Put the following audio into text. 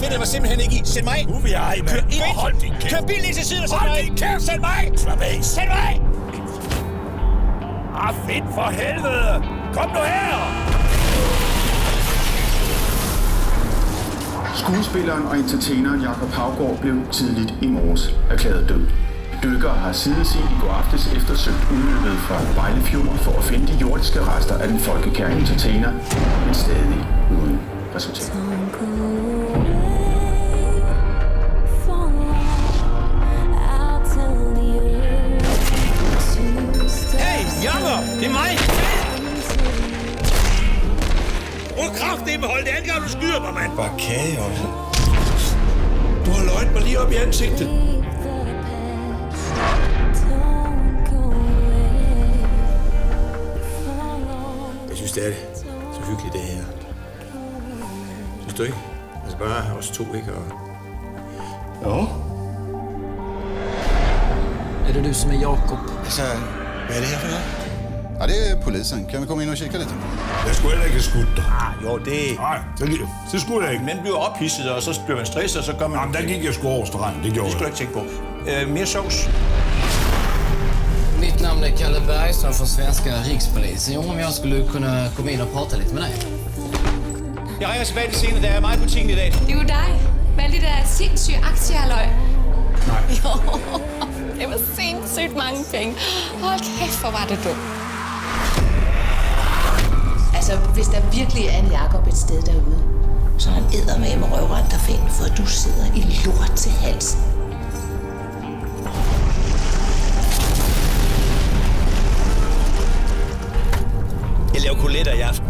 finder mig simpelthen ikke i. Sæt mig ind. Nu vil jeg, mand. Kør ind. Hold din kæft. Kør bilen ind til siden og sæt Hold mig din ind. kæft. Sæt mig. Slap af. Sæt mig. Fedt for helvede. Kom nu her. Skuespilleren og entertaineren Jakob Haugaard blev tidligt i morges erklæret død. Dykkere har siden set i går aftes eftersøgt udløbet fra Vejle Fjord for at finde de jordiske rester af den folkekære entertainer, men stadig uden resultat. Hey, Jakob! Det er mig! Kraftedeme hold det angang, du skyder mig, mand! Bare kage også. Du har løjet mig lige op i ansigtet. Jeg synes, det er så hyggeligt, det her. Synes du ikke? Altså bare os to, ikke? Jo. Är det du som är Jakob? Altså, hvad er det her for noget? Ja, det er polisen. Kan vi komme ind og tjekke lidt? Jeg skulle heller ikke have skudt dig. Jo, det... Nej, det skulle jeg ikke. Man bliver ophidset, og så bliver man stresset, og så gør man... Jamen, der gik jeg sgu over stranden. Det gjorde Det skulle jeg. du ikke tænke på. Mere sovs. Mitt namn är Kalle Bergström från svenska Rikspolisen. Jo, om jag skulle kunna komma in och prata lite med dig. Jeg ringer tilbage til scenen, der er meget butikken i dag. Det er jo dig. Hvad er det der sindssyge aktiehalløj? Nej. Jo, det var sindssygt mange penge. Hold kæft, hvor var det dumt. Altså, hvis der virkelig er en Jakob et sted derude, så er han eddermame røvrende der find, for du sidder i lort til halsen. Jeg laver koletter i aften.